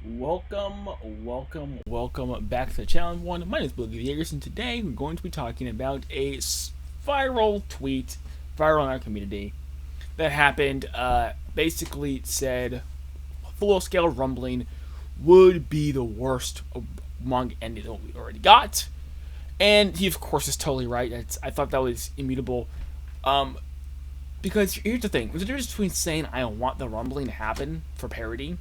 Welcome back to the challenge one. My name is Boogie Yeagers, and today we're going to be talking about a viral tweet, viral in our community, that happened. Basically said full-scale rumbling would be the worst manga ending that we already got, and he of course is totally right. I thought that was immutable, because here's the thing: there's a difference between saying I want the rumbling to happen for parody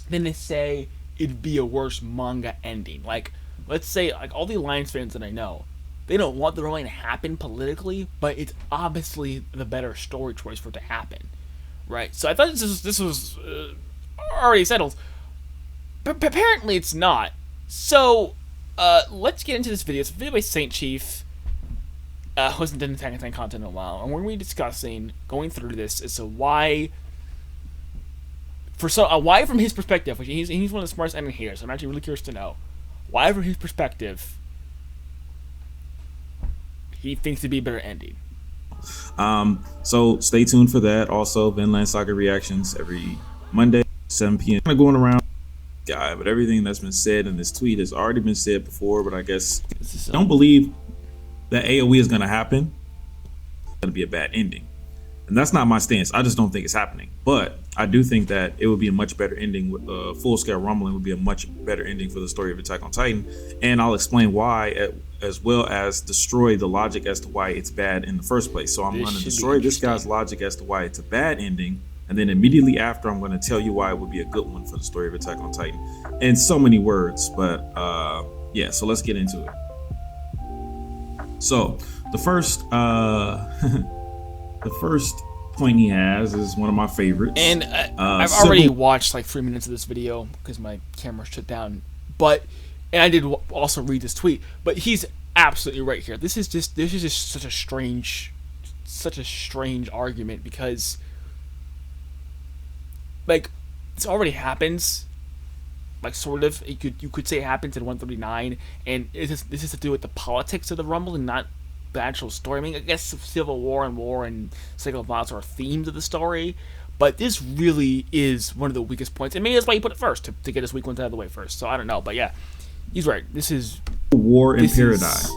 than to say it'd be a worse manga ending. Like, let's say, like, all the Alliance fans that I know, they don't want the rumbling to happen politically, but it's obviously the better story choice for it to happen, right? So I thought this was already settled, but apparently it's not. So let's get into this video. It's a video by Saint Chief, who hasn't done Attack on Titan content in a while, and we're going to be discussing, going through this as to why. Why from his perspective, which he's one of the smartest anime here, so I'm actually really curious to know why from his perspective he thinks it'd be a better ending. So stay tuned for that. Also, Vinland Saga reactions every Monday, 7 p.m. Kind of going around, but everything that's been said in this tweet has already been said before. But I guess I don't believe that AOE is going to happen. It's going to be a bad ending. And that's not my stance. I just don't think it's happening. But I do think that it would be a much better ending. With full-scale rumbling would be a much better ending for the story of Attack on Titan. And I'll explain why, as well as destroy the logic as to why it's bad in the first place. So I'm going to destroy this guy's logic as to why it's a bad ending. And then immediately after, I'm going to tell you why it would be a good one for the story of Attack on Titan. In so many words. But yeah, so let's get into it. So the first... The first point he has is one of my favorites. And I've already watched like 3 minutes of this video because my camera shut down. And I did also read this tweet. But he's absolutely right here. This is just such a strange argument, because like this already happens. Like, sort of, you could say it happens in 139, and this is to do with the politics of the Rumble and not the actual story. I mean, I guess Civil War and Cycle of Violence are themes of the story, but this really is one of the weakest points, and maybe that's why he put it first, to get his weak ones out of the way first. So I don't know, but yeah, he's right. This is War in Paradise.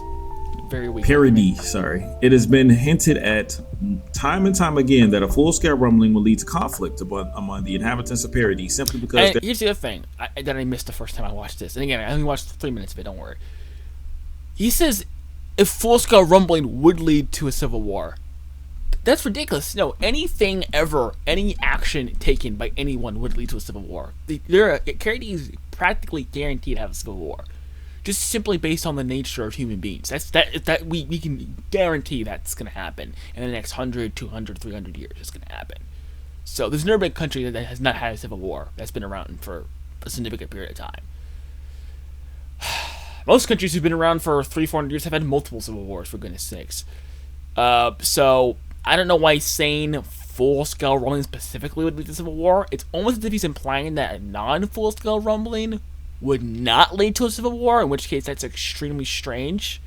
Very weak. Parody, sorry. It has been hinted at time and time again that a full-scale rumbling will lead to conflict among the inhabitants of Parody, simply because... And here's the other thing that I missed the first time I watched this, and again, I only watched 3 minutes of it, don't worry. He says if full-scale rumbling would lead to a civil war. That's ridiculous. No, anything ever, any action taken by anyone would lead to a civil war. Parody is practically guaranteed to have a civil war, just simply based on the nature of human beings. That we can guarantee that's going to happen in the next 100, 200, 300 years. It's going to happen. So there's never been a country that has not had a civil war that's been around for a significant period of time. Most countries who've been around for 300-400 years have had multiple civil wars, for goodness sakes. So I don't know why he's saying full-scale rumbling specifically would lead to civil war. It's almost as if he's implying that a non-full-scale rumbling would not lead to a civil war, in which case that's extremely strange.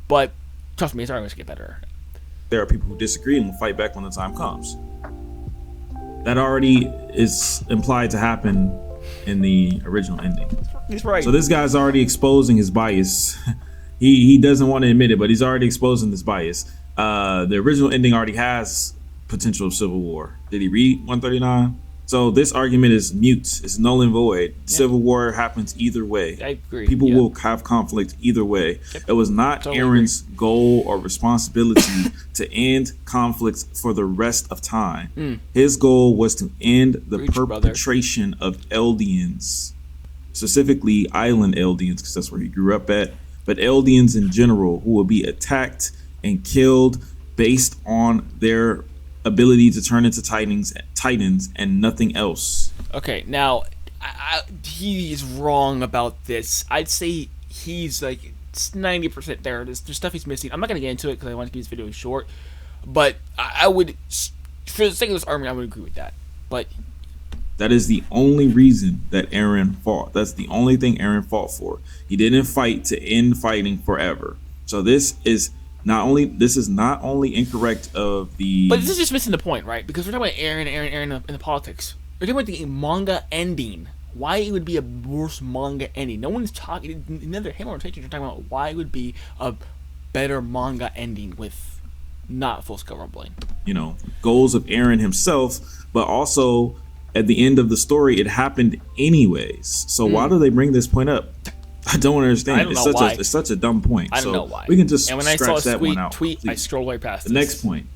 But trust me, it's always going to get better. There are people who disagree and will fight back when the time comes. That already is implied to happen in the original ending. He's right. So this guy's already exposing his bias. He doesn't want to admit it, but he's already exposing this bias. The original ending already has potential civil war. Did he read 139? So this argument is mute. It's null and void. Yeah. Civil war happens either way. I agree. People will have conflict either way. Yep. It was not Eren's goal or responsibility to end conflicts for the rest of time. His goal was to end the perpetration of Eldians, specifically island Eldians, because that's where he grew up at, but Eldians in general, who will be attacked and killed based on their ability to turn into titans and nothing else. Okay, now he is wrong about this. I'd say he's like 90% there. There's stuff he's missing. I'm not gonna get into it because I want to keep this video short, but I would, for the sake of this argument, I would agree with that. But that is the only reason that Eren fought. That's the only thing Eren fought for. He didn't fight to end fighting forever. So this is not only incorrect of the... But this is just missing the point, right? Because we're talking about Eren in the politics. We're talking about the manga ending. why it would be a worse manga ending. No one's talking. Neither him or Taichi are talking about why it would be a better manga ending with not full scale rumbling. Goals of Eren himself, but also at the end of the story, it happened anyways. So why do they bring this point up? I don't understand. I don't know why. It's such a dumb point. I don't know why. We can just and when I scratch saw that one out. tweet, please. I scrolled right past the next point.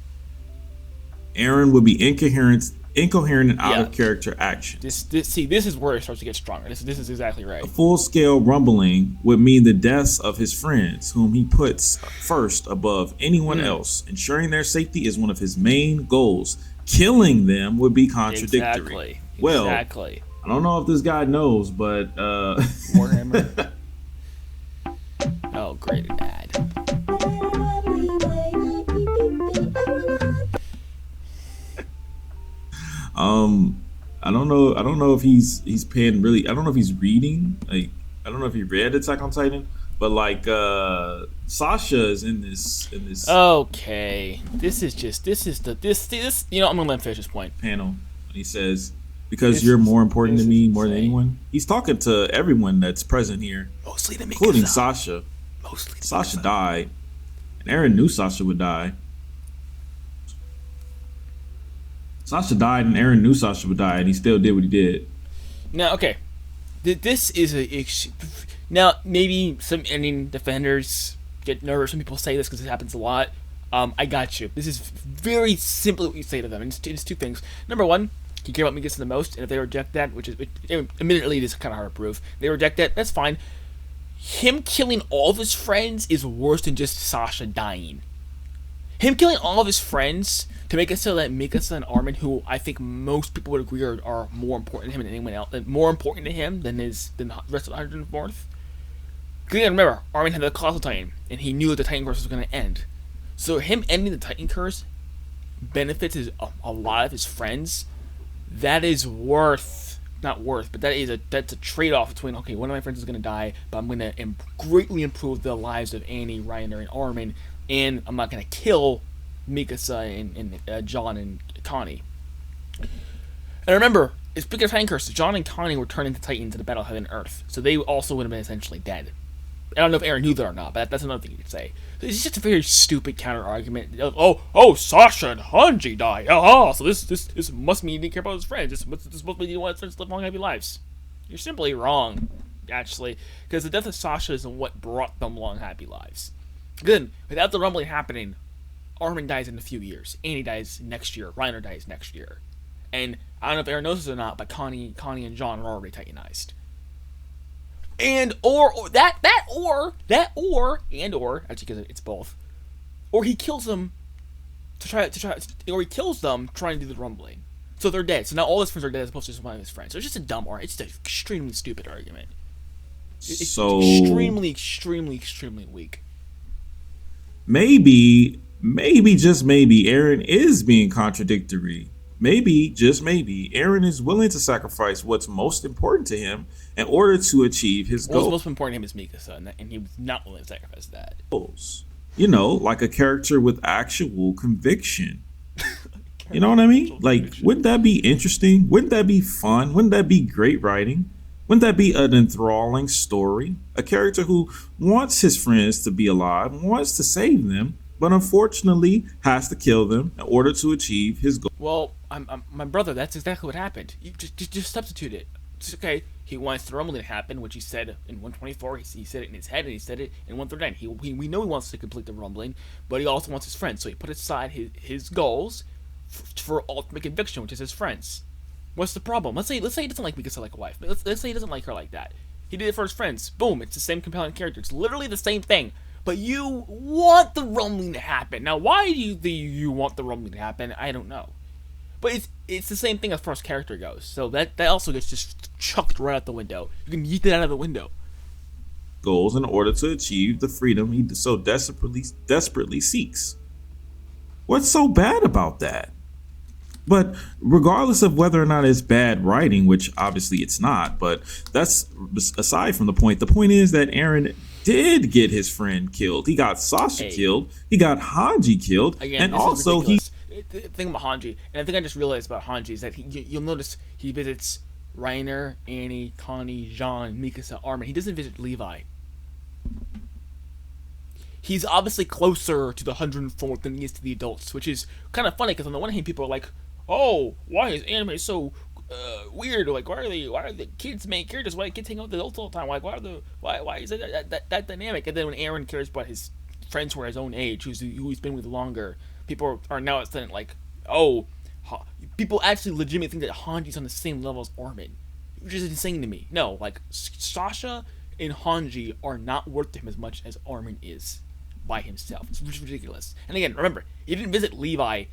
Eren would be incoherent and out of character action. This is where it starts to get stronger. This is exactly right. A full-scale rumbling would mean the deaths of his friends, whom he puts first above anyone else. Ensuring their safety is one of his main goals. Killing them would be contradictory. Exactly. I don't know if this guy knows, but Warhammer. Oh, great ad. I don't know if he's paying really. I don't know if he's reading. Like, I don't know if he read Attack on Titan, but like Sasha is in this. Okay, this. I'm gonna let him finish this point. Panel. He says, "Because you're more important to me more than anyone." He's talking to everyone that's present here, mostly the including Sasha. Sasha died, and Eren knew Sasha would die. Sasha died, and Eren knew Sasha would die, and he still did what he did. Now, okay, this is now maybe some ending defenders get nervous when people say this because it happens a lot. I got you. This is very simply what you say to them. It's two things. Number one, you care about Mikasa the most, and if they reject that, which admittedly it is kind of hard to prove, they reject that. That's fine. Him killing all of his friends is worse than just Sasha dying. Him killing all of his friends to make it so that Mikasa and Armin, who I think most people would agree are more important to him than anyone else, more important to him than the rest of the 104th. Because remember, Armin had the Colossal Titan, and he knew that the Titan Curse was going to end. So him ending the Titan Curse benefits a lot of his friends. That is that's a trade-off between, okay, one of my friends is going to die, but I'm going to greatly improve the lives of Annie, Reiner, and Armin, and I'm not going to kill Mikasa and John and Connie. And remember, speaking of Titan Curse, John and Connie were turned into Titans in the Battle of Heaven and Earth, so they also would have been essentially dead. I don't know if Eren knew that or not, but that's another thing you could say. It's just a very stupid counter argument. Oh, Sasha and Hanji died. So this must mean he didn't care about his friends. This must mean he didn't want his friends to live long, happy lives. You're simply wrong, actually, because the death of Sasha isn't what brought them long, happy lives. Good. Without the rumbling happening, Armin dies in a few years. Annie dies next year. Reiner dies next year. And I don't know if Eren knows this or not, but Connie and John are already Titanized. And or actually, because it's both, or he kills them or he kills them trying to do the rumbling, so they're dead. So now all his friends are dead as opposed to just one of his friends. So it's just a dumb argument. It's just an extremely stupid argument. It's extremely weak. Maybe just maybe Eren is being contradictory. Maybe, just maybe, Eren is willing to sacrifice what's most important to him in order to achieve his goals. What's most important to him is Mikasa, and he was not willing to sacrifice that. Like a character with actual conviction. You know what I mean? Like, wouldn't that be interesting? Wouldn't that be fun? Wouldn't that be great writing? Wouldn't that be an enthralling story? A character who wants his friends to be alive, wants to save them, but unfortunately has to kill them in order to achieve his goal. Well, my brother, that's exactly what happened. You just substitute it. It's okay. He wants the rumbling to happen, which he said in 124. He said it in his head, and he said it in 139. We know he wants to complete the rumbling, but he also wants his friends. So he put aside his goals for ultimate conviction, which is his friends. What's the problem? Let's say he doesn't like Mikasa like a wife. Let's say he doesn't like her like that. He did it for his friends. Boom! It's the same compelling character. It's literally the same thing. But you want the rumbling to happen. Now, why do you want the rumbling to happen? I don't know. But it's the same thing as far as character goes. So that also gets just chucked right out the window. You can yeet it out of the window. Goals in order to achieve the freedom he so desperately seeks. What's so bad about that? But regardless of whether or not it's bad writing, which obviously it's not, but that's aside from the point. The point is that Eren did get his friend killed. He got Sasha killed. He got Hanji killed. Again, and also the thing about Hanji, and the thing I just realized about Hanji is that you'll notice he visits Reiner, Annie, Connie, Jean, Mikasa, Armin. He doesn't visit Levi. He's obviously closer to the 104th than he is to the adults, which is kind of funny because on the one hand, people are like, "Oh, why is anime so weird? Like, why are the kids main characters? Why do kids hang out with the adults all the time? Like, why is it that dynamic?" And then when Eren cares about his friends who are his own age, who he's been with longer, people are now saying like, "Oh, people actually legitimately think that Hanji's on the same level as Armin," which is insane to me. No, like Sasha and Hanji are not worth to him as much as Armin is by himself. It's ridiculous. And again, remember, he didn't visit Levi.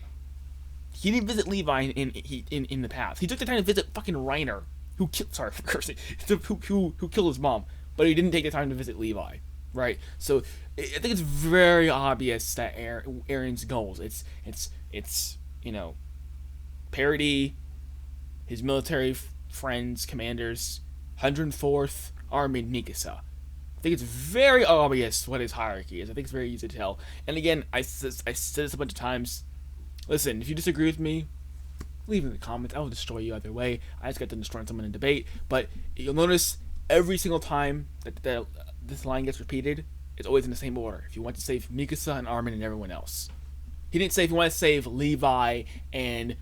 He didn't visit Levi in the past. He took the time to visit fucking Reiner, who killed. Sorry for cursing. Who killed his mom, but he didn't take the time to visit Levi. Right. So I think it's very obvious that Eren's goals. It's parody, his military friends, commanders, 104th, Armin, Mikasa. I think it's very obvious what his hierarchy is. I think it's very easy to tell. And again, I said this a bunch of times. Listen, if you disagree with me, leave it in the comments. I will destroy you either way. I just got to destroy someone in debate. But you'll notice every single time that this line gets repeated, it's always in the same order. If you want to save Mikasa and Armin and everyone else. He didn't say if you want to save Levi and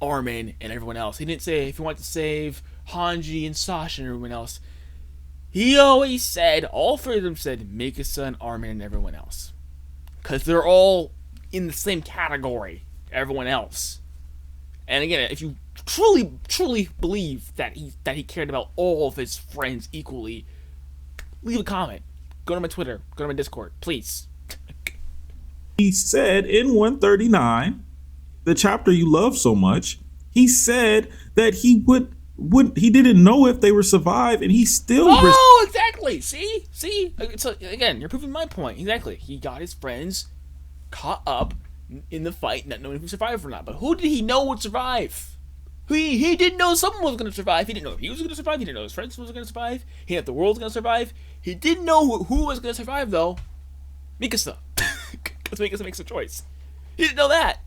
Armin and everyone else. He didn't say if you want to save Hanji and Sasha and everyone else. He always said, all three of them said Mikasa and Armin and everyone else. Because they're all in the same category, everyone else. And again, if you truly believe that he cared about all of his friends equally, leave a comment. Go to my Twitter, go to my Discord, please. He said in 139, the chapter you love so much, he said that he he didn't know if they would survive, and he still. Oh, exactly. See. So again, you're proving my point. Exactly. He got his friends caught up in the fight, not knowing if he survived or not. But who did he know would survive? He didn't know someone was going to survive. He didn't know if he was going to survive. He didn't know his friends was going to survive. He didn't know if the world was going to survive. He didn't know who was going to survive though. Mikasa, because Mikasa makes a choice. He didn't know that.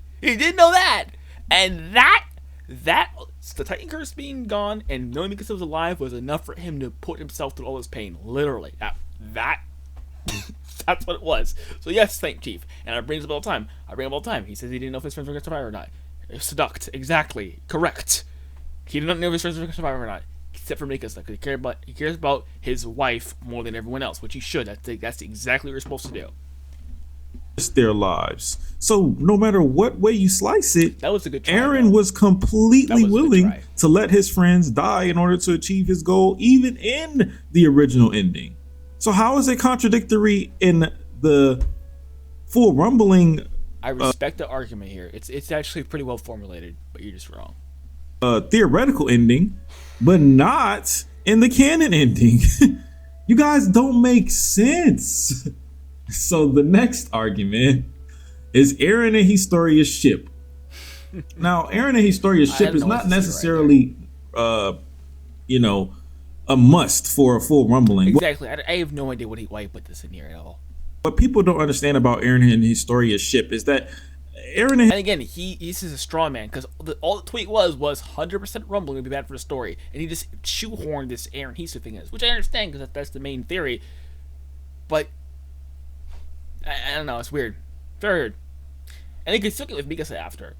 And that the Titan curse being gone and knowing Mikasa was alive was enough for him to put himself through all this pain. Literally, that that's what it was. So yes, thank Chief. And I bring it up all the time. He says he didn't know if his friends were going to survive or not. Seduct, exactly, correct. He did not know if his friends were going to survive or not, except for Mikasa, because he cares about his wife more than everyone else, which he should. That's exactly what you're supposed to do. Their lives. So no matter what way you slice it, that was a good try, Eren was completely willing to let his friends die in order to achieve his goal, even in the original ending. So how is it contradictory in the full rumbling? I respect the argument here. It's actually pretty well formulated, but you're just wrong. Theoretical ending, but not in the canon ending. You guys don't make sense. So the next argument is Eren and Historia's ship. Now, Eren and Historia's ship is not necessarily, a must for a full rumbling. Exactly. I have no idea why he put this in here at all. What people don't understand about Eren and Historia's ship is that Eren and again, he's a straw man because all the tweet was 100% rumbling would be bad for the story, and he just shoehorned this Eren Historia thing in, which I understand because that's the main theory, but I don't know, it's weird. Very weird. And he could still get with Mikasa after.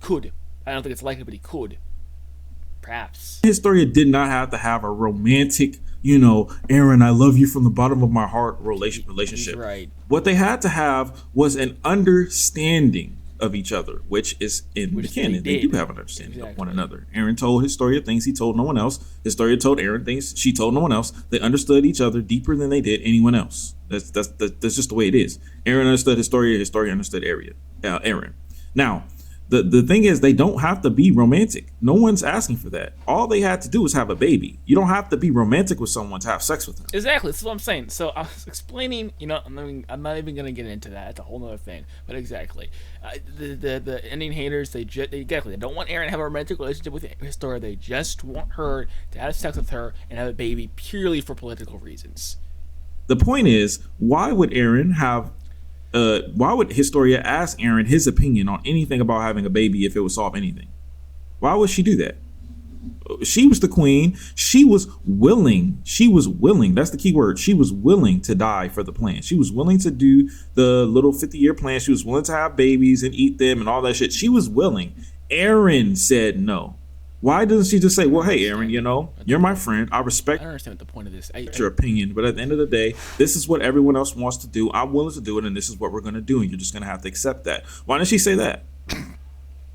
Could. I don't think it's likely, but he could. Perhaps. Historia did not have to have a romantic, Eren, I love you from the bottom of my heart relationship. He's right. What they had to have was an understanding of each other, which is in the canon. They do have an understanding of one another. Eren told Historia things he told no one else. Historia told Eren things she told no one else. They understood each other deeper than they did anyone else. That's just the way it is. Eren understood Historia. Historia understood Eren. Now, the thing is, they don't have to be romantic. No one's asking for that. All they had to do was have a baby. You don't have to be romantic with someone to have sex with them. Exactly. That's what I'm saying. So I was explaining, I'm not even going to get into that. That's a whole other thing. But exactly. The ending haters, they don't want Eren to have a romantic relationship with Historia. They just want her to have sex with her and have a baby purely for political reasons. The point is, why would Historia ask Eren his opinion on anything about having a baby if it would solve anything? Why would she do that? She was the queen. She was willing. She was willing. That's the key word. She was willing to die for the plan. She was willing to do the little 50-year plan. She was willing to have babies and eat them and all that shit. She was willing. Eren said no. Why doesn't she just say, well, hey, Eren, you're my friend. I respect I don't understand what the point of this. your opinion, but at the end of the day, this is what everyone else wants to do. I'm willing to do it, and this is what we're going to do, and you're just going to have to accept that. Why didn't she say that?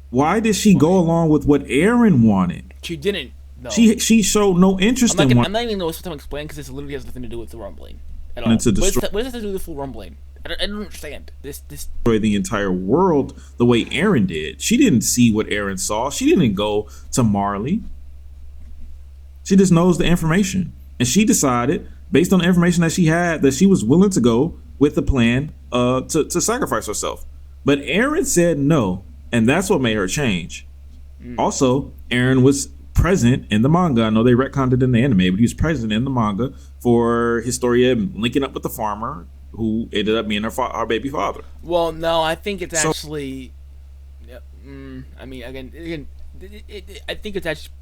Why did she go along with what Eren wanted? She didn't. No. She showed no interest in I'm not even know what to explain because this literally has nothing to do with the rumbling at all. What does that have to do with the full rumbling? I don't understand. This destroy the entire world the way Eren did. She didn't see what Eren saw. She didn't go to Marley. She just knows the information. And she decided, based on the information that she had, that she was willing to go with the plan to sacrifice herself. But Eren said no, and that's what made her change. Also, Eren was present in the manga. I know they retconned it in the anime, but he was present in the manga for Historia linking up with the farmer who ended up being her baby father. Well, no, I think it's actually. I mean, again, I think it's actually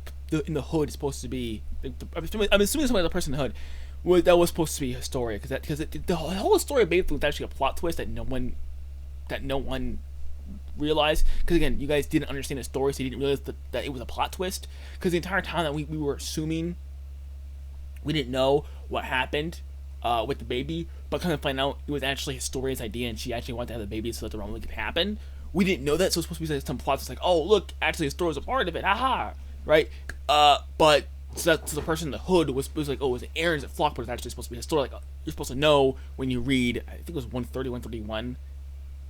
in the hood. It's supposed to be. I'm assuming somebody, the person in the hood, that was supposed to be Historia, because the whole story basically was actually a plot twist that no one realized. Because again, you guys didn't understand the story, so you didn't realize that it was a plot twist. Because the entire time that we were assuming, we didn't know what happened with the baby, but kind of find out it was actually Historia's idea, and she actually wanted to have the baby so that the rumbling could happen. We didn't know that, so it's supposed to be some plot. It's like, oh look, actually Historia's a part of it, haha, right? But so the person in the hood was like, oh, it was Eren's at Flock, but it's actually supposed to be Historia. Like, you're supposed to know when you read. I think it was 130, 131.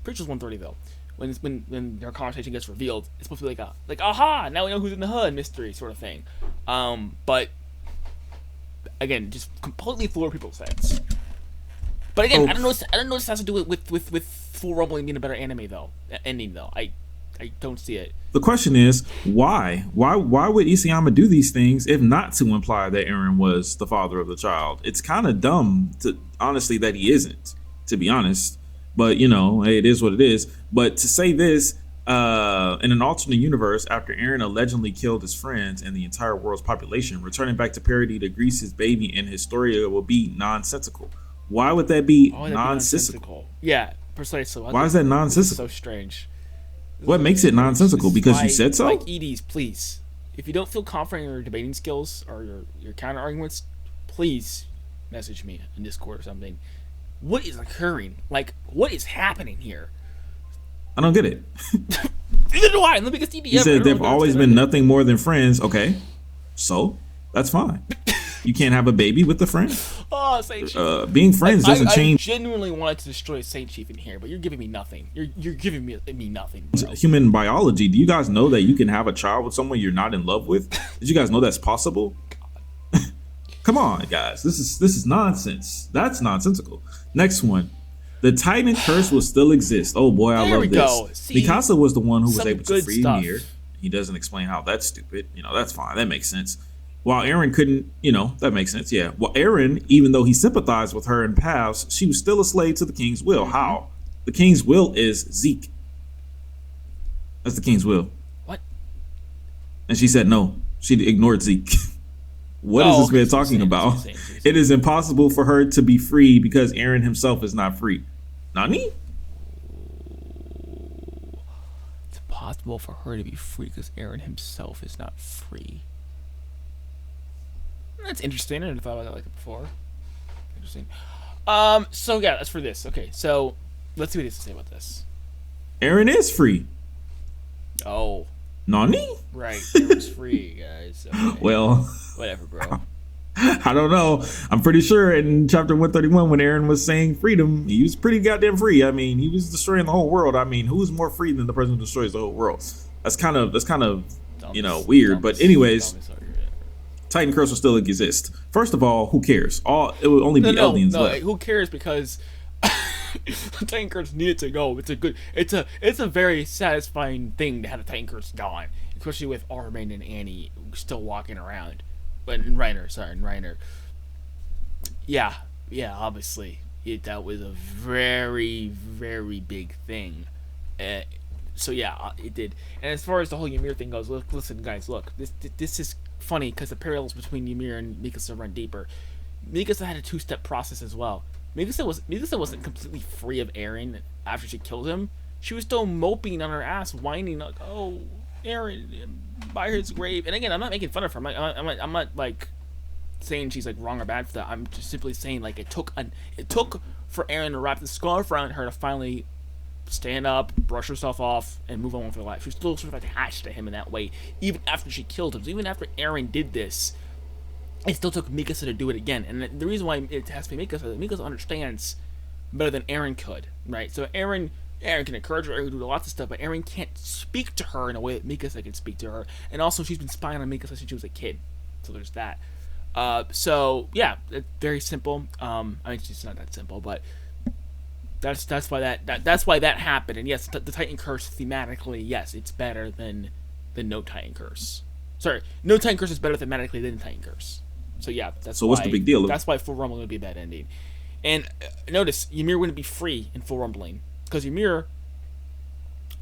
Pretty sure it was 130 though. When their conversation gets revealed, it's supposed to be like aha, now we know who's in the hood, mystery sort of thing. But again, just completely flew people's heads. But again, I don't know what this has to do with Full Rumbling being a better anime though, ending though. I don't see it. The question is, why? Why would Isayama do these things if not to imply that Eren was the father of the child? It's kind of dumb honestly that he isn't, to be honest. But hey, it is what it is. But to say this, in an alternate universe, after Eren allegedly killed his friends and the entire world's population, returning back to parody to grease his baby in Historia will be nonsensical. Why would that be nonsensical? Yeah, precisely. Why is that nonsensical? So strange. What makes it nonsensical? Because you said so? Like Edie's, please. If you don't feel confident in your debating skills or your counter arguments, please message me in Discord or something. What is occurring? Like, what is happening here? I don't get it. Neither do I. Let me get You said they've always been nothing more than friends. Okay, so that's fine. You can't have a baby with a friend. Oh, Saint Chief. Being friends doesn't change. I genuinely wanted to destroy Saint Chief in here, but you're giving me nothing. You're giving me nothing. Bro. Human biology. Do you guys know that you can have a child with someone you're not in love with? Did you guys know that's possible? Come on, guys. This is nonsense. That's nonsensical. Next one. The Titan curse will still exist. Oh boy, I love this. See, Mikasa was the one who was able to free Ymir. He doesn't explain how that's stupid. That's fine. That makes sense. While Eren couldn't, that makes sense. Yeah. Well, Eren, even though he sympathized with her in paths, she was still a slave to the king's will. Mm-hmm. How? The king's will is Zeke. That's the king's will. What? And she said no. She ignored Zeke. What is this man talking about? It is impossible for her to be free because Eren himself is not free. Nani? It's impossible for her to be free because Eren himself is not free. That's interesting. I never thought about that like that before. Interesting. So yeah, that's for this. Okay, so let's see what he has to say about this. Eren is free. Oh. Nani? Right, Eren's free, guys. Okay. Well, whatever, bro. I don't know. I'm pretty sure in chapter 131 when Eren was saying freedom, he was pretty goddamn free. I mean, he was destroying the whole world. I mean, who's more free than the person who destroys the whole world? That's kind of weird. But anyways, Titan curse will still exist. First of all, who cares? It would only be Eldians left. Who cares? Because Titan curse needed to go. It's a very satisfying thing to have the Titan curse gone, especially with Armin and Annie still walking around. And Reiner. Yeah, obviously. That was a very, very big thing. So yeah, it did. And as far as the whole Ymir thing goes, look, listen, guys, look, this is funny because the parallels between Ymir and Mikasa run deeper. Mikasa had a two-step process as well. Mikasa wasn't completely free of Eren after she killed him. She was still moping on her ass, whining like, "Oh, Eren, by his grave." And again, I'm not making fun of her. I'm not like saying she's like wrong or bad for that. I'm just simply saying like it took for Eren to wrap the scarf around her to finally stand up, brush herself off, and move on with her life. She's still sort of attached to him in that way, even after she killed him. So even after Eren did this, it still took Mikasa to do it again. And the reason why it has to be Mikasa understands better than Eren could, right? So Eren can encourage her, Eren can do lots of stuff, but Eren can't speak to her in a way that Mikasa can speak to her. And also, she's been spying on Mikasa since she was a kid. So there's that. So yeah, it's very simple. I mean, it's not that simple, but that's why that happened. And yes, the Titan Curse thematically, yes, it's better than No Titan Curse. Sorry, No Titan Curse is better thematically than Titan Curse. So yeah, so what's the big deal? That's why Full Rumbling would be a bad ending. And notice Ymir wouldn't be free in Full Rumbling because Ymir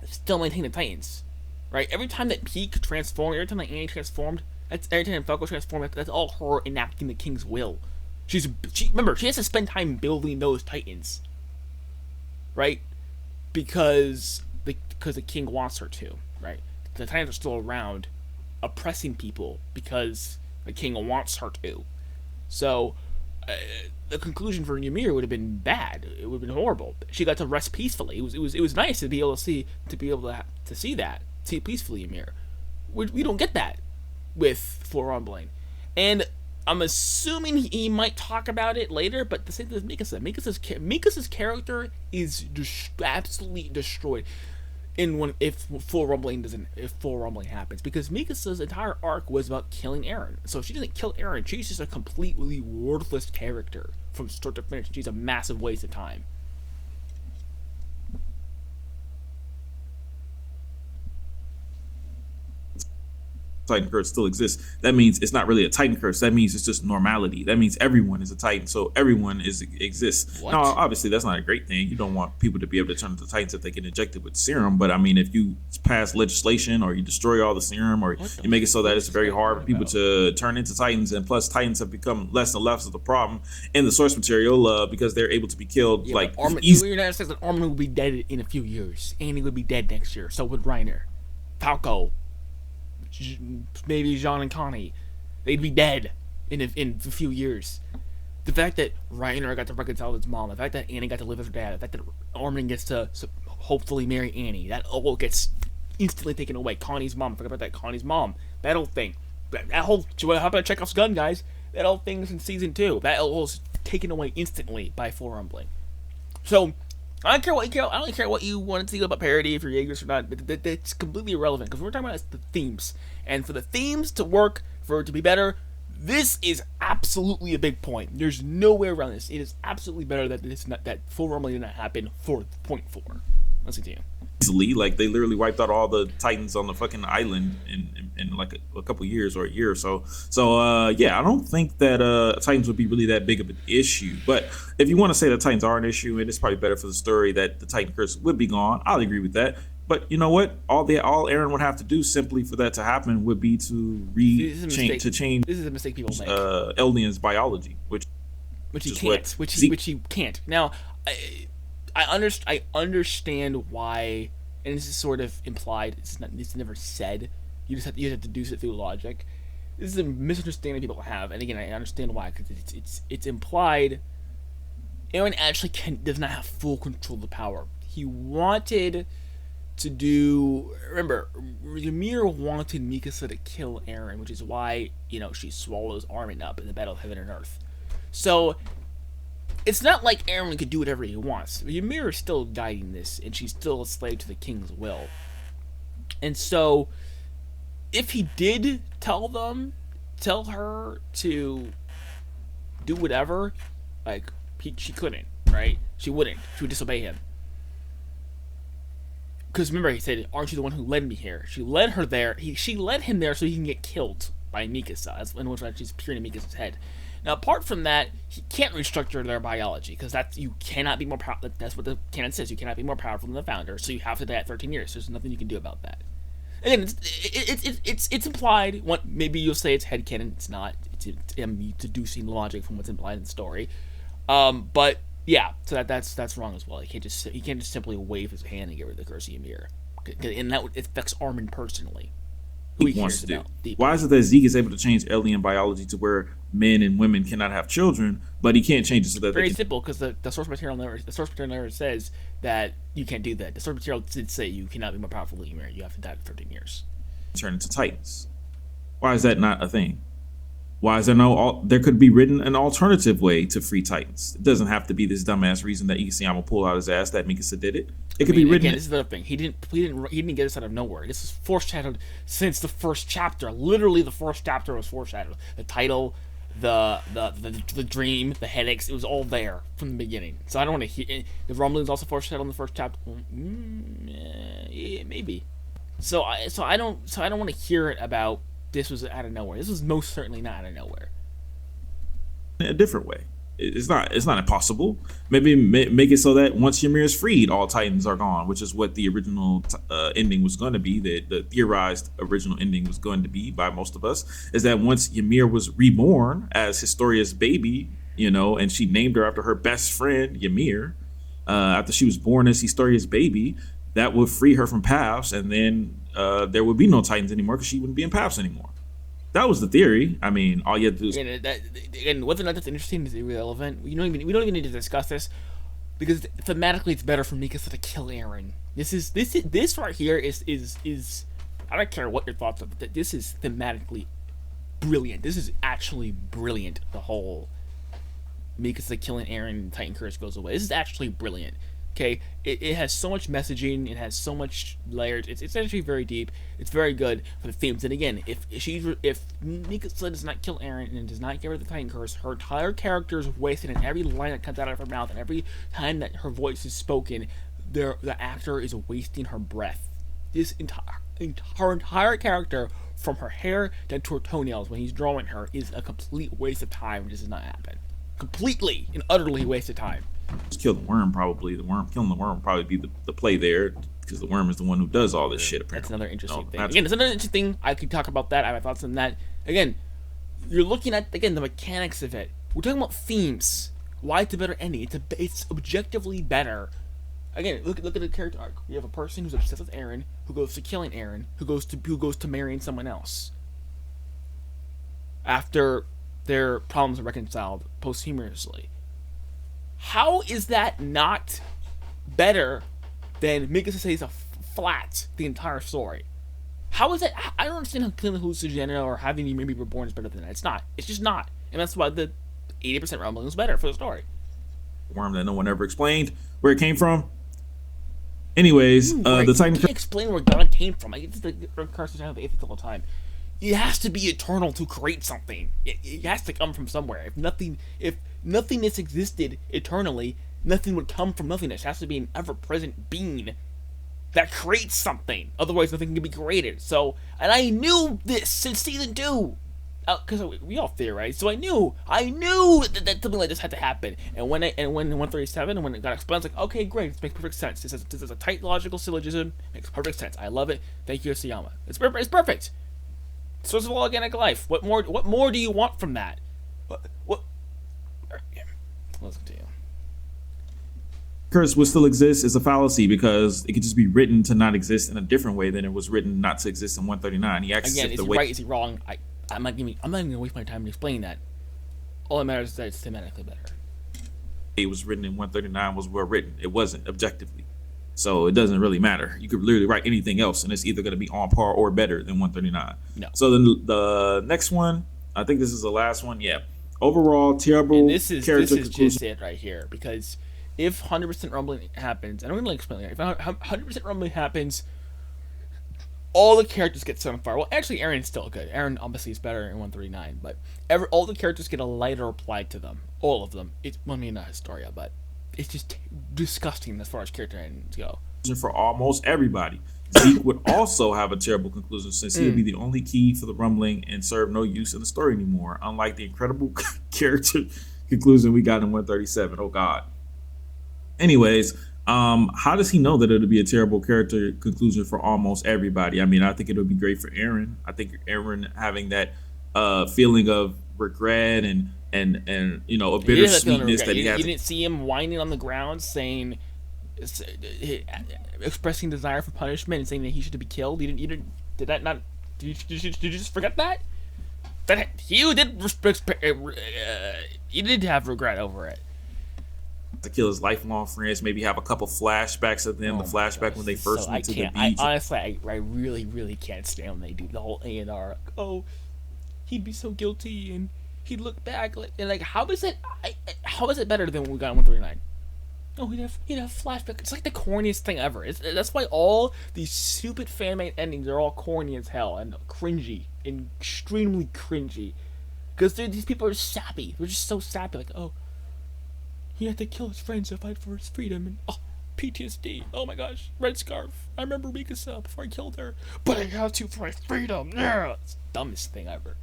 still maintained the Titans, right? Every time that Peak transformed, every time that Annie transformed, every time Falco transformed, that's all her enacting the King's will. Remember, she has to spend time building those Titans, right? Because the King wants her to, right? The Titans are still around, oppressing people because the King wants her to. So the conclusion for Ymir would have been bad. It would have been horrible. She got to rest peacefully. It was nice to be able to see that peacefully Ymir. We don't get that with Full Rumbling, and I'm assuming he might talk about it later. But the same thing with Mikasa. Mikasa's character is absolutely destroyed if Full Rumbling happens, because Mikasa's entire arc was about killing Eren. So if she doesn't kill Eren, she's just a completely worthless character from start to finish. She's a massive waste of time. Titan curse still exists. That means it's not really a Titan curse. That means it's just normality. That means everyone is a Titan, so everyone exists. What? Now, obviously, that's not a great thing. You don't want people to be able to turn into Titans if they get injected with serum. But I mean, if you pass legislation or you destroy all the serum or you make it so that it's very hard for people to turn into Titans, and plus Titans have become less and less of the problem in the source material because they're able to be killed. Yeah, like you're not saying that Armin will be dead in a few years. Annie would be dead next year. So would Reiner, Falco. Maybe Jean and Connie, they'd be dead in a few years. The fact that Reiner got to reconcile with his mom, the fact that Annie got to live with her dad, the fact that Armin gets to hopefully marry Annie, that all gets instantly taken away. Connie's mom, forget about that. Connie's mom, that whole thing, that whole, how about Chekhov's gun, guys? That whole thing's in season 2. That all was taken away instantly by Full Rumbling. So I don't care what you want to see about parody, if you're Jaegers or not. That's completely irrelevant because we're talking about the themes, and for the themes to work, for it to be better, this is absolutely a big point. There's no way around this. It is absolutely better that Full Rumbling did not happen for point 4. Let's continue. Easily, like they literally wiped out all the Titans on the fucking island in like a couple years or a year or so. So yeah, I don't think that Titans would be really that big of an issue. But if you want to say that Titans are an issue, and it's probably better for the story that the Titan curse would be gone, I'll agree with that. But you know what? All Eren would have to do simply for that to happen would be to change. This is a mistake people make. Eldian's biology, which he can't. Now, I understand why, and this is sort of implied. It's never said. You have to deduce it through logic. This is a misunderstanding people have, and again, I understand why, because it's implied. Eren actually does not have full control of the power. He wanted to do. Remember, Ymir wanted Mikasa to kill Eren, which is why she swallows Armin up in the Battle of Heaven and Earth. So it's not like Eren could do whatever he wants. Ymir is still guiding this, and she's still a slave to the King's will. And so, if he did tell her to do whatever, like she couldn't, right? She wouldn't. She would disobey him. Because remember, he said, "Aren't you the one who led me here?" She led her there. She led him there so he can get killed by Mikasa. That's when she's peering in Mikasa's head. Now, apart from that, he can't restructure their biology because you cannot be more powerful. That's what the canon says. You cannot be more powerful than the founder, so you have to die at 13 years. There's nothing you can do about that. Again, it's implied. Maybe you'll say it's headcanon. It's not. It's deducing logic from what's implied in the story. But yeah, so that's wrong as well. He can't just simply wave his hand and get rid of the curse of Ymir, and that it affects Armin personally. Who he wants to do. Deeply. Why is it that Zeke is able to change alien biology to where men and women cannot have children, but he can't change it so that very simple? Because the source material never says that you can't do that. The source material did say you cannot be more powerful than Ymir. You have to die for 13 years. Turn into Titans. Why is that not a thing? Why is there there could be written an alternative way to free Titans. It doesn't have to be this dumbass reason that Isayama pulled out his ass that Mikasa did it. It could be written. Again, this is the other thing. He didn't get this out of nowhere. This was foreshadowed since the first chapter. Literally, the first chapter was foreshadowed. The title, the dream, the headaches. It was all there from the beginning. So I don't want to hear. The rumblings also foreshadowed in the first chapter. Yeah, maybe. So I don't want to hear it about. This was out of nowhere. This was most certainly not out of nowhere. In a different way. It's not impossible. Maybe make it so that once Ymir is freed, all Titans are gone, which is what the original ending was going to be. The theorized original ending was going to be by most of us, is that once Ymir was reborn as Historia's baby, and she named her after her best friend, Ymir, after she was born as Historia's baby, that would free her from paths, and then there would be no Titans anymore because she wouldn't be in paths anymore. That was the theory. I mean, all you had to do is... And whether or not that's interesting is irrelevant. We don't even need to discuss this because thematically it's better for Mikasa to kill Eren. This right here is I don't care what your thoughts are, but this is thematically brilliant. This is actually brilliant. The whole Mikasa killing Eren and Titan curse goes away. This is actually brilliant. Okay, it has so much messaging, it has so much layers. It's actually very deep. It's very good for the themes. And again, if Mikasa does not kill Eren and does not get rid of the Titan curse, her entire character is wasted, and every line that comes out of her mouth, and every time that her voice is spoken, the actor is wasting her breath. This her entire character, from her hair down to her toenails, when he's drawing her, is a complete waste of time. This does not happen. Completely and utterly waste of time. Just kill the worm, probably. Killing the worm would probably be the play there, because the worm is the one who does all this shit, apparently. That's another interesting thing. Again, it's another interesting thing. I could talk about that. I have thoughts on that. Again, you're looking at, the mechanics of it. We're talking about themes. Why it's a better ending. It's objectively better. Again, look at the character arc. You have a person who's obsessed with Eren, who goes to killing Eren, who goes to marrying someone else. After their problems are reconciled posthumously. How is that not better than Mikasa says flat the entire story? How is that? I don't understand how killing hallucinogenia or having you maybe reborn is better than that. It's not. It's just not. And that's why the 80% rumbling is better for the story. Worm that no one ever explained where it came from. Anyways, the Titan... You can't explain where God came from. I get the curse of the atheist all the time. It has to be eternal to create something. It has to come from somewhere. If nothingness existed eternally, nothing would come from nothingness. It has to be an ever-present being that creates something. Otherwise, nothing can be created. So, and I knew this since season 2, because we all theorized. So I knew that something like this had to happen. And when in 137, when it got explained, I was like, okay, great, this makes perfect sense. This is a tight logical syllogism. Makes perfect sense. I love it. Thank you, Isayama. It's perfect. Source of all organic life. What more do you want from that? What? Let's continue. Curse would still exist is a fallacy because it could just be written to not exist in a different way than it was written not to exist in 139. He acts again, is he right? Is he wrong? I'm not going to waste my time explaining that. All that matters is that it's thematically better. It was written in 139 was well written. It wasn't objectively. So it doesn't really matter. You could literally write anything else, and it's either going to be on par or better than 139. No. So the next one, I think this is the last one. Yeah. Overall, terrible character conclusion. This is just it right here. Because if 100% rumbling happens, and I'm going to explain it. If 100% rumbling happens, all the characters get set on fire. Well, actually, Eren's still good. Eren obviously is better in 139, but all the characters get a lighter applied to them. All of them. Not Historia, but it's just disgusting as far as character endings go. For almost everybody. Zeke would also have a terrible conclusion since he would be the only key for the rumbling and serve no use in the story anymore, unlike the incredible character conclusion we got in 137. Oh God. Anyways, how does he know that it'll be a terrible character conclusion for almost everybody? I mean, I think it'll be great for Eren. I think Eren having that feeling of regret and a He did have feeling of bittersweetness regret. that he You has. didn't see him whining on the ground, saying, expressing desire for punishment and saying that he should be killed. You didn't. Did that not? Did you just forget that? That you did. You did have regret over it. To kill his lifelong friends, maybe have a couple flashbacks of them. Oh the flashback when they first went to the beach. I really, really can't stand when they do the whole A&R. Oh, he'd be so guilty and he'd look back like how is it? How is it better than what we got in 139? Oh, he'd have flashback. It's like the corniest thing ever. That's why all these stupid fan-made endings are all corny as hell and cringy and extremely cringy. Because these people are sappy. They're just so sappy. Like, oh, he had to kill his friends to fight for his freedom, and oh, PTSD. Oh my gosh, red scarf. I remember Mikasa before I killed her, but I had to for my freedom. Yeah, it's the dumbest thing ever.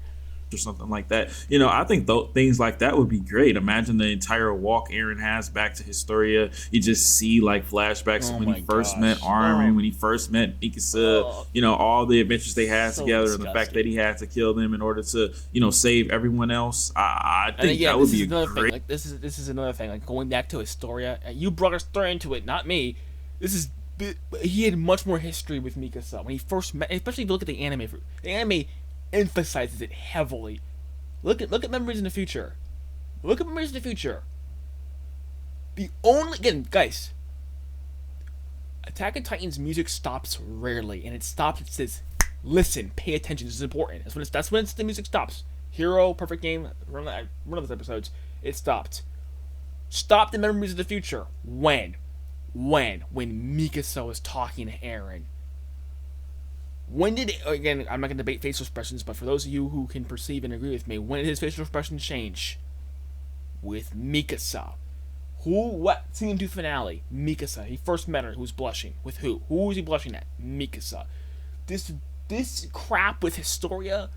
Or something like that. I think things like that would be great. Imagine the entire walk Eren has back to Historia. You just see like flashbacks Oh when he my first gosh. met Armin, Oh. when he first met Mikasa, all the adventures they had So together and the fact that disgusting. he had to kill them in order to, save everyone else. I And think again, that would this is be another great. thing. Like this is another thing. Like going back to Historia, you brought Historia into it, not me. This is he had much more history with Mikasa when he first met. Especially if you look at the anime. The anime emphasizes it heavily. Look at Memories in the Future. Look at Memories in the Future. The only again, guys. Attack on Titan's music stops rarely, and it stops. It says, "Listen, pay attention. This is important." That's when the music stops. Hero, Perfect Game, one of those episodes. It stopped. Stopped in Memories of the Future. When Mikasa was talking to Eren. When did again? I'm not going to debate facial expressions, but for those of you who can perceive and agree with me, when did his facial expression change? With Mikasa. What? Season 2 finale. Mikasa. He first met her. Who was blushing? With who? Who was he blushing at? Mikasa. This crap with Historia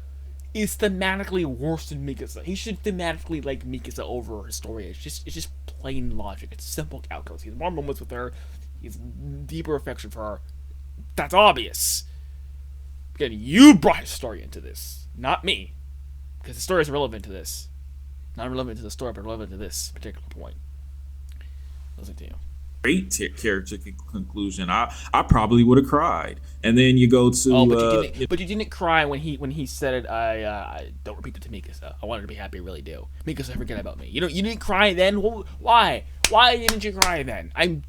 is thematically worse than Mikasa. He should thematically like Mikasa over Historia. It's just plain logic. It's simple calculus. He has more moments with her. He has deeper affection for her. That's obvious. Again, you brought Historia into this, not me. Because Historia is relevant to this. Not relevant to the story, but relevant to this particular point. Listen to you. Great character conclusion. I probably would have cried. And then you go to. Oh, but you didn't cry when he said it. I don't repeat it to Mikasa. I wanted to be happy. I really do. Mikasa, forget about me. You didn't cry then. Why? Why didn't you cry then? I'm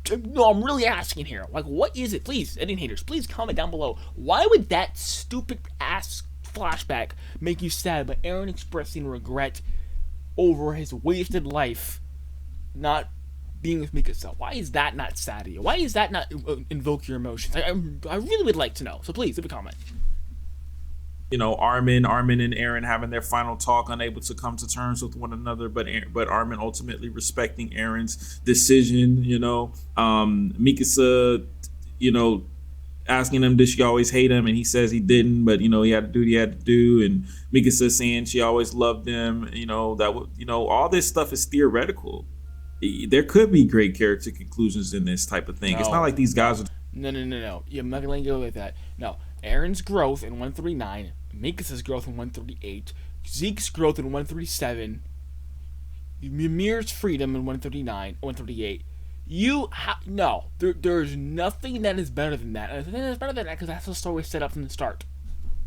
really asking here. Like, what is it? Please, Eren haters, please comment down below. Why would that stupid ass flashback make you sad? But Eren expressing regret over his wasted life, not being with Mikasa. Why is that not sad to you? Why is that not invoke your emotions? I really would like to know. So please leave a comment. Armin and Eren having their final talk, unable to come to terms with one another, but Armin ultimately respecting Eren's decision. Mikasa, asking him did she always hate him, and he says he didn't, but he had to do what he had to do, and Mikasa saying she always loved him. All this stuff is theoretical. There could be great character conclusions in this type of thing. It's not like these guys are. No. You're not gonna go with that. No. Eren's growth in 139, Mikasa's growth in 138, Zeke's growth in 137, Ymir's freedom in 139, 138. There's nothing that is better than that. And I think that's better than that because that's the story set up from the start.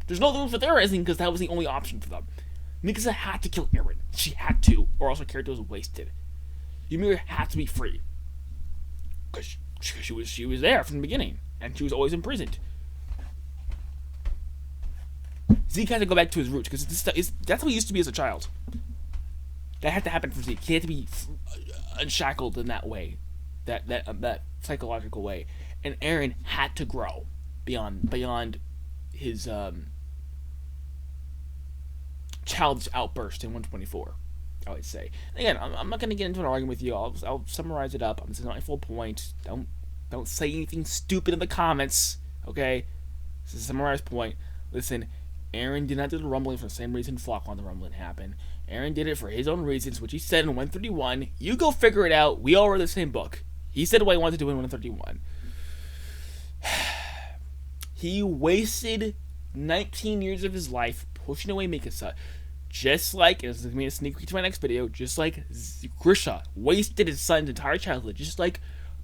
There's no room for there isn't because that was the only option for them. Mikasa had to kill Eren. She had to, or else her character was wasted. Ymir had to be free because she was there from the beginning, and she was always imprisoned. Zeke had to go back to his roots because that's how he used to be as a child. That had to happen for Zeke. He had to be unshackled in that way, that psychological way, and Eren had to grow beyond his childish outburst in 124. I would say. Again, I'm not going to get into an argument with you. I'll summarize it up. This is not my full point. Don't say anything stupid in the comments. Okay? This is a summarized point. Listen, Eren did not do the rumbling for the same reason Flock wanted the rumbling to happen. Eren did it for his own reasons, which he said in 131. You go figure it out. We all read the same book. He said what he wanted to do in 131. He wasted 19 years of his life pushing away Mikasa. Just like, and this is going to be a sneak peek to my next video, just like Grisha wasted his son's entire childhood, just like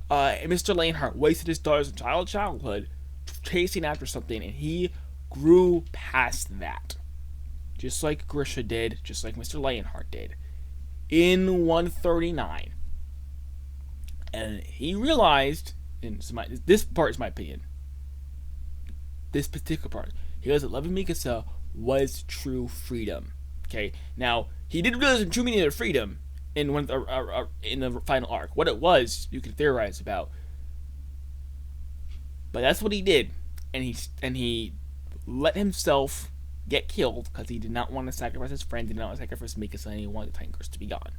Mr. Laneheart wasted his daughter's entire childhood chasing after something, and he grew past that. Just like Grisha did, just like Mr. Laneheart did. In 139. And he realized, and this part is my opinion, this particular part, he realized that loving Mikasa was true freedom. Okay, now he did realize the true meaning of freedom in in the final arc. What it was, you can theorize about, but that's what he did, and he let himself get killed because he did not want to sacrifice his friend, did not want to sacrifice Mikasa, and he wanted the Titan Curse to be gone.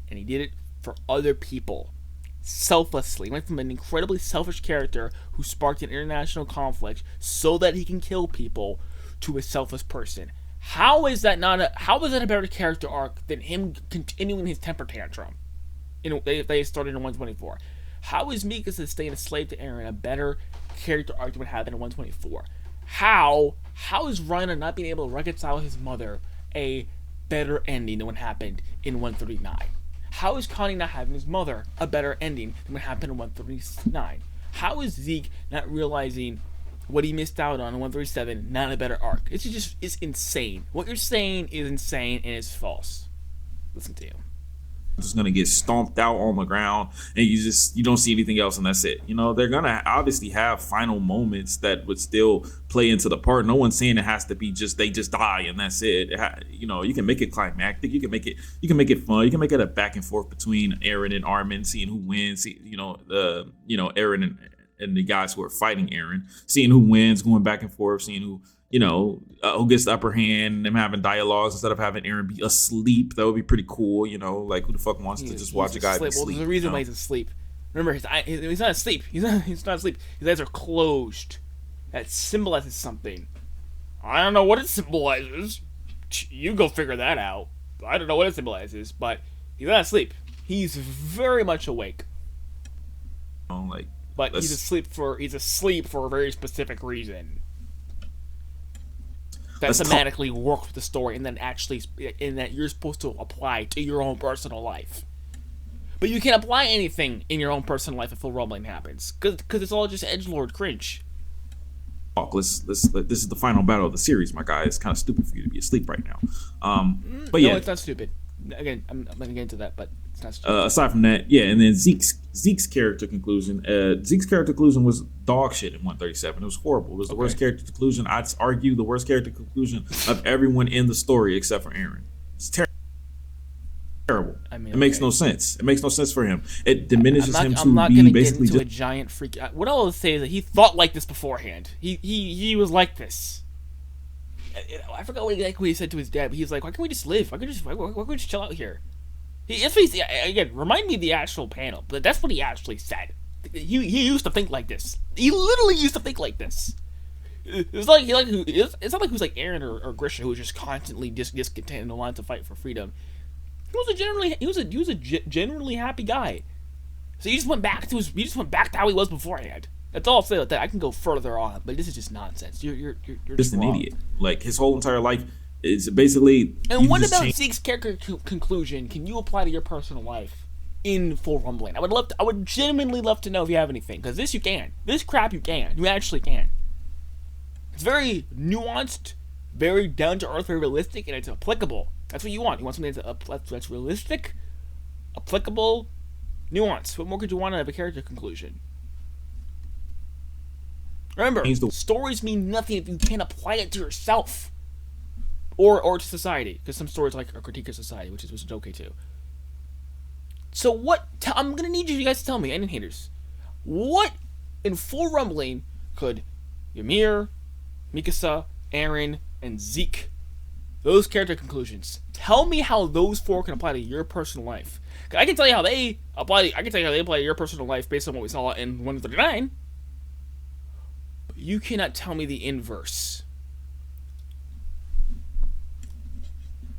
And he did it for other people, selflessly. He went from an incredibly selfish character who sparked an international conflict so that he can kill people to a selfless person. How is that a better character arc than him continuing his temper tantrum? They started in 124. How is Mikasa staying a slave to Eren a better character arc than what happened in 124? How is Reiner not being able to reconcile his mother a better ending than what happened in 139? How is Connie not having his mother a better ending than what happened in 139? How is Zeke not realizing what he missed out on in 137 not a better arc? It's insane. What you're saying is insane and it's false. Listen to you. Just gonna get stomped out on the ground, and you don't see anything else, and that's it. You know, they're gonna obviously have final moments that would still play into the part. No one's saying it has to be they just die and that's it. You know, you can make it climactic, you can make it fun, you can make it a back and forth between Eren and Armin, seeing who wins. Eren and the guys who are fighting Eren, seeing who wins, going back and forth, seeing who who gets the upper hand, and them having dialogues instead of having Eren be asleep. That would be pretty cool, like who the fuck wants to just watch a guy be asleep? Well, there's a reason why he's asleep. Remember, he's not asleep. He's not asleep. His eyes are closed. That symbolizes something. I don't know what it symbolizes. You go figure that out. I don't know what it symbolizes, but he's not asleep. He's very much awake. But he's asleep for a very specific reason. That thematically works with the story, and then that you're supposed to apply to your own personal life. But you can't apply anything in your own personal life if full rumbling happens, because it's all just edgelord cringe. This is the final battle of the series, my guy. It's kind of stupid for you to be asleep right now. But no, it's not stupid. Again, I'm going to get into that, but it's not stupid. Aside from that, yeah, and then Zeke's character conclusion. Zeke's character conclusion was dog shit in 137. It was horrible. It was the worst character conclusion. I'd argue the worst character conclusion of everyone in the story except for Eren. It's terrible. I mean, it makes no sense. It makes no sense for him. It diminishes him to be basically just a giant freak. What I will say is that he thought like this beforehand. He was like this. I forgot what he said to his dad, but he's like, "Why can't we just live? Why can't we just chill out here?" Again, remind me of the actual panel, but that's what he actually said. He used to think like this. He literally used to think like this. It's not like who's like Eren or Grisha, who was just constantly discontent and wanted to fight for freedom. He was a generally happy guy. So he just went back to how he was beforehand. That's all I'll say about that. I can go further on, but this is just nonsense. You're just an wrong. Idiot. Like, his whole entire life is basically. And what about Zeke's character conclusion? Can you apply to your personal life in full rumbling? I would genuinely love to know if you have anything, because this you can. This crap you can. You actually can. It's very nuanced, very down to earth, very realistic, and it's applicable. That's what you want. You want something that's realistic, applicable, nuanced. What more could you want out of a character conclusion? Remember, stories mean nothing if you can't apply it to yourself or to society, because some stories are critique of society, which is okay too. So I'm gonna need you guys to tell me, Eren haters, what in full rumbling could Ymir, Mikasa, Eren, and Zeke, those character conclusions, tell me how those four can apply to your personal life? I can tell you how they apply. I can tell you how they apply to your personal life based on what we saw in 139. You cannot tell me the inverse.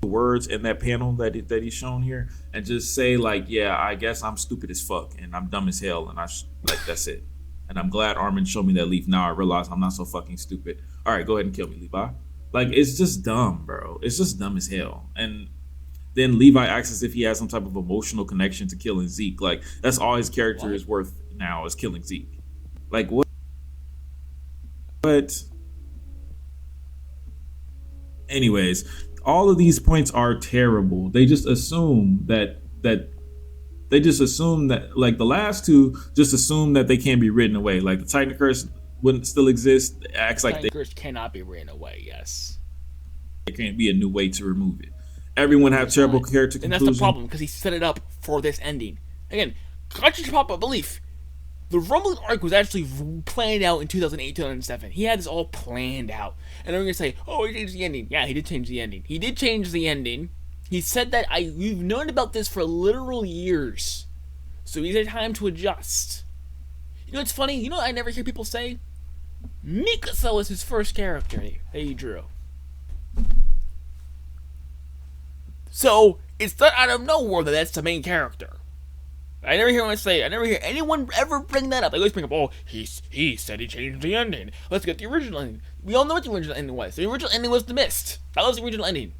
Words in that panel that he's shown here, and just say like, yeah, I guess I'm stupid as fuck and I'm dumb as hell, and like that's it. And I'm glad Armin showed me that leaf. Now I realize I'm not so fucking stupid. All right, go ahead and kill me, Levi. Like, it's just dumb, bro. It's just dumb as hell. And then Levi acts as if he has some type of emotional connection to killing Zeke. Like, that's all his character is worth now, is killing Zeke. Like, what? But anyways, all of these points are terrible. They just assume that like the last two just assume that they can't be written away. Like the Titan curse wouldn't still exist. It acts like Titan curse cannot be written away. Yes, there can't be a new way to remove it. Everyone have terrible character conclusion. And that's the problem, because he set it up for this ending. Again, contrary to popular belief, the Rumbling arc was actually planned out in 2008, 2007. He had this all planned out. And I'm going to say, oh, he changed the ending. Yeah, he did change the ending. He did change the ending. He said that we've known about this for literal years. So he's had time to adjust. You know what's funny? You know what I never hear people say? Mikasa was his first character that he drew. So it's not out of nowhere that that's the main character. I never hear anyone ever bring that up. They always bring up, oh, he said he changed the ending. Let's get the original ending. We all know what the original ending was. The original ending was The Mist. That was the original ending.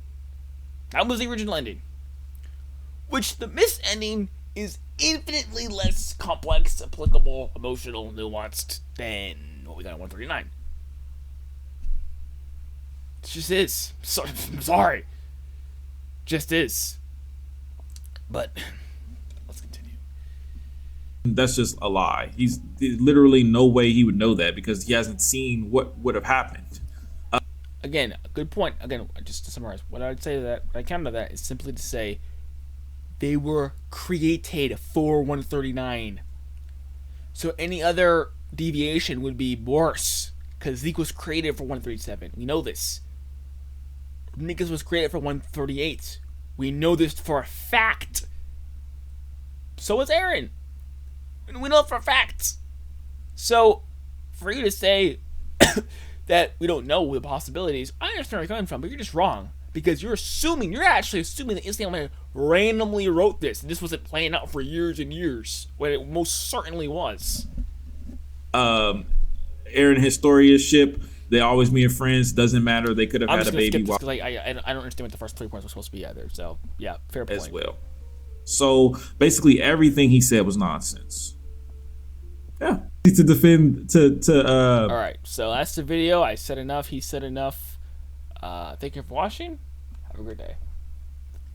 Which the Mist ending is infinitely less complex, applicable, emotional, nuanced than what we got in 139. It just is. I'm sorry. Just is. But let's continue. That's just a lie. There's literally no way he would know that, because he hasn't seen what would have happened. Again, a good point. Again, just to summarize, what I would say to that, what I counter that, is simply to say they were created for 139. So any other deviation would be worse, because Zeke was created for 137. We know this. Nikas was created for 138. We know this for a fact. So is Eren. And we know it for a fact. So, for you to say that we don't know the possibilities, I understand where you're coming from, but you're just wrong. Because you're actually assuming that Instant Man randomly wrote this, and this wasn't playing out for years and years, when it most certainly was. Eren and Historia ship, they always being friends, doesn't matter. They could have had a baby. I don't understand what the first 3 points were supposed to be either. So, yeah, fair point. As well. So, basically, everything he said was nonsense. Yeah. To defend, All right, so that's the video. I said enough. He said enough. Thank you for watching. Have a great day.